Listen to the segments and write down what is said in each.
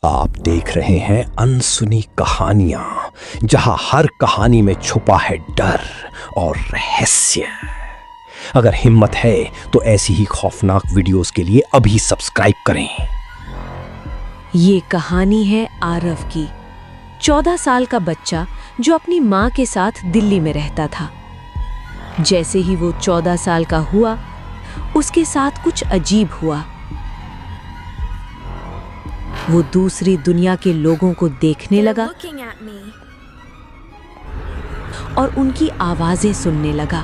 आप देख रहे हैं अनसुनी कहानियां, जहां हर कहानी में छुपा है डर और रहस्य। अगर हिम्मत है तो ऐसी ही खौफनाक वीडियोस के लिए अभी सब्सक्राइब करें। ये कहानी है आरव की। 14 साल का बच्चा जो अपनी माँ के साथ दिल्ली में रहता था। जैसे ही वो 14 साल का हुआ, उसके साथ कुछ अजीब हुआ। वो दूसरी दुनिया के लोगों को देखने लगा और उनकी आवाजें सुनने लगा।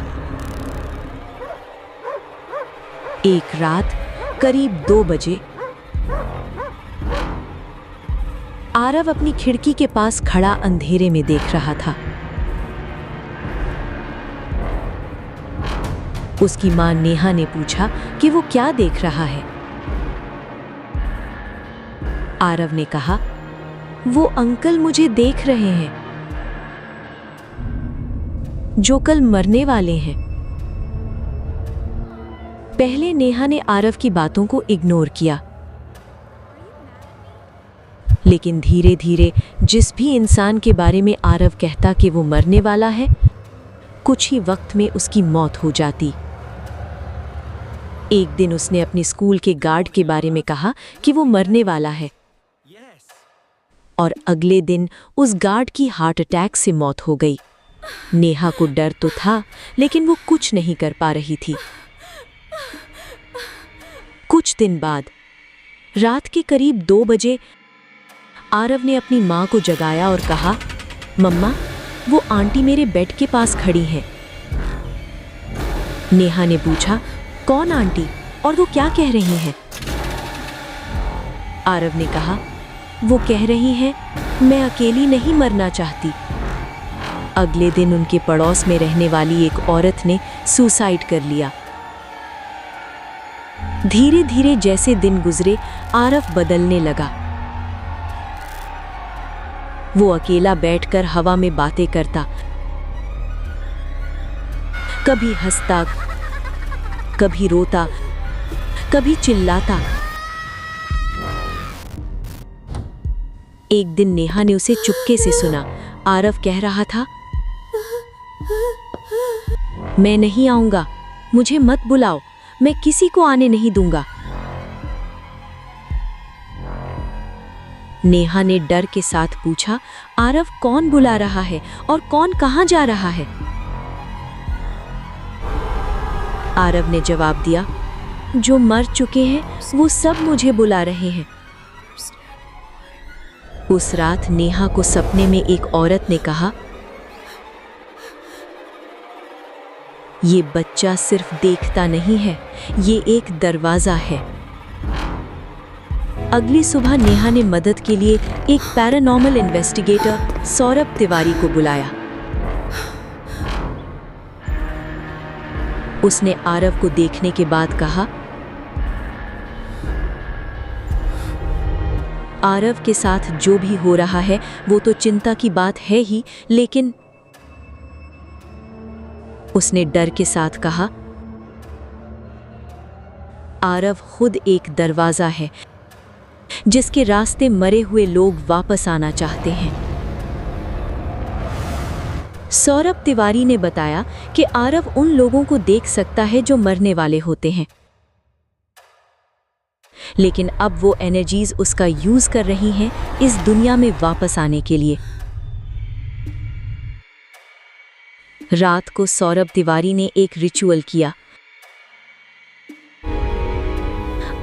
एक रात करीब 2 बजे आरव अपनी खिड़की के पास खड़ा अंधेरे में देख रहा था। उसकी मां नेहा ने पूछा कि वो क्या देख रहा है। आरव ने कहा, वो अंकल मुझे देख रहे हैं जो कल मरने वाले हैं। पहले नेहा ने आरव की बातों को इग्नोर किया, लेकिन धीरे धीरे जिस भी इंसान के बारे में आरव कहता कि वो मरने वाला है, कुछ ही वक्त में उसकी मौत हो जाती। एक दिन उसने अपने स्कूल के गार्ड के बारे में कहा कि वो मरने वाला है, और अगले दिन उस गार्ड की हार्ट अटैक से मौत हो गई। नेहा को डर तो था, लेकिन वो कुछ नहीं कर पा रही थी। कुछ दिन बाद रात के करीब 2 बजे आरव ने अपनी माँ को जगाया और कहा, मम्मा, वो आंटी मेरे बेड के पास खड़ी हैं। नेहा ने पूछा, कौन आंटी और वो क्या कह रही हैं? आरव ने कहा, वो कह रही हैं, मैं अकेली नहीं मरना चाहती। अगले दिन उनके पड़ोस में रहने वाली एक औरत ने सुसाइड कर लिया। धीरे धीरे जैसे दिन गुजरे, आरव बदलने लगा। वो अकेला बैठकर हवा में बातें करता, कभी हंसता, कभी रोता, कभी चिल्लाता। एक दिन नेहा ने उसे चुपके से सुना। आरव कह रहा था, मैं नहीं आऊंगा, मुझे मत बुलाओ, मैं किसी को आने नहीं दूंगा। नेहा ने डर के साथ पूछा, आरव कौन बुला रहा है और कौन कहां जा रहा है? आरव ने जवाब दिया, जो मर चुके हैं वो सब मुझे बुला रहे हैं। उस रात नेहा को सपने में एक औरत ने कहा, ये बच्चा सिर्फ देखता नहीं है, ये एक दरवाजा है। अगली सुबह नेहा ने मदद के लिए एक पैरानॉर्मल इन्वेस्टिगेटर सौरभ तिवारी को बुलाया। उसने आरव को देखने के बाद कहा, आरव के साथ जो भी हो रहा है वो तो चिंता की बात है ही, लेकिन उसने डर के साथ कहा, आरव खुद एक दरवाजा है जिसके रास्ते मरे हुए लोग वापस आना चाहते हैं। सौरभ तिवारी ने बताया कि आरव उन लोगों को देख सकता है जो मरने वाले होते हैं, लेकिन अब वो एनर्जीज उसका यूज कर रही हैं इस दुनिया में वापस आने के लिए। रात को सौरभ तिवारी ने एक रिचुअल किया।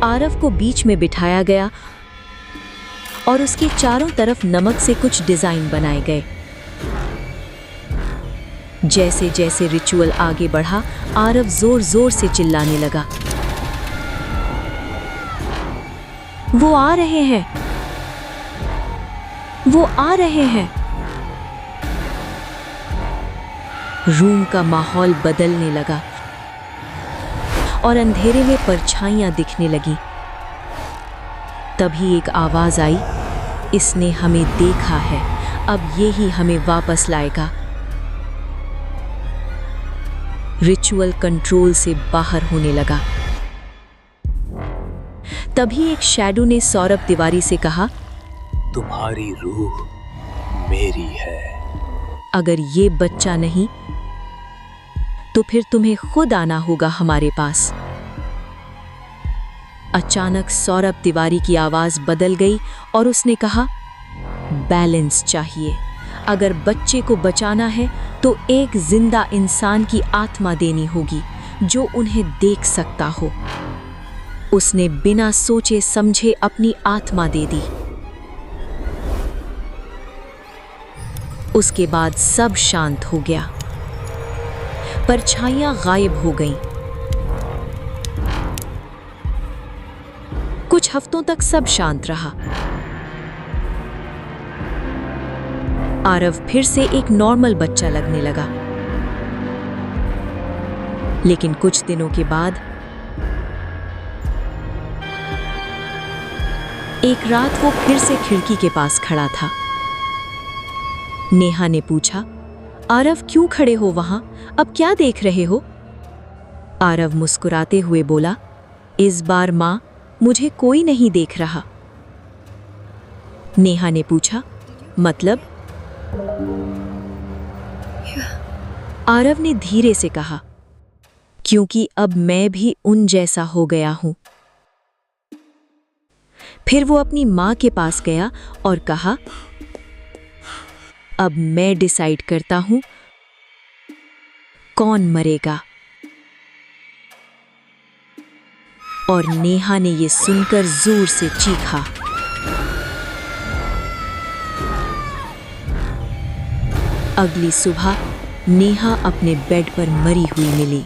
आरव को बीच में बिठाया गया और उसके चारों तरफ नमक से कुछ डिजाइन बनाए गए। जैसे जैसे रिचुअल आगे बढ़ा, आरव जोर जोर से चिल्लाने लगा, वो आ रहे हैं, वो आ रहे हैं। रूम का माहौल बदलने लगा और अंधेरे में परछाइयां दिखने लगी। तभी एक आवाज आई, इसने हमें देखा है, अब ये ही हमें वापस लाएगा। रिचुअल कंट्रोल से बाहर होने लगा। तभी एक शैडो ने सौरभ तिवारी से कहा, तुम्हारी रूह मेरी है। अगर ये बच्चा नहीं तो फिर तुम्हें खुद आना होगा हमारे पास। अचानक सौरभ तिवारी की आवाज बदल गई और उसने कहा, बैलेंस चाहिए। अगर बच्चे को बचाना है तो एक जिंदा इंसान की आत्मा देनी होगी जो उन्हें देख सकता हो। उसने बिना सोचे समझे अपनी आत्मा दे दी। उसके बाद सब शांत हो गया, परछाइयां गायब हो गईं। कुछ हफ्तों तक सब शांत रहा। आरव फिर से एक नॉर्मल बच्चा लगने लगा। लेकिन कुछ दिनों के बाद एक रात वो फिर से खिड़की के पास खड़ा था। नेहा ने पूछा, आरव क्यों खड़े हो वहां? अब क्या देख रहे हो? आरव मुस्कुराते हुए बोला, इस बार मां, मुझे कोई नहीं देख रहा। नेहा ने पूछा, मतलब? आरव ने धीरे से कहा, क्योंकि अब मैं भी उन जैसा हो गया हूं। फिर वो अपनी मां के पास गया और कहा, अब मैं डिसाइड करता हूं कौन मरेगा। और नेहा ने यह सुनकर जोर से चीखा। अगली सुबह नेहा अपने बेड पर मरी हुई मिली।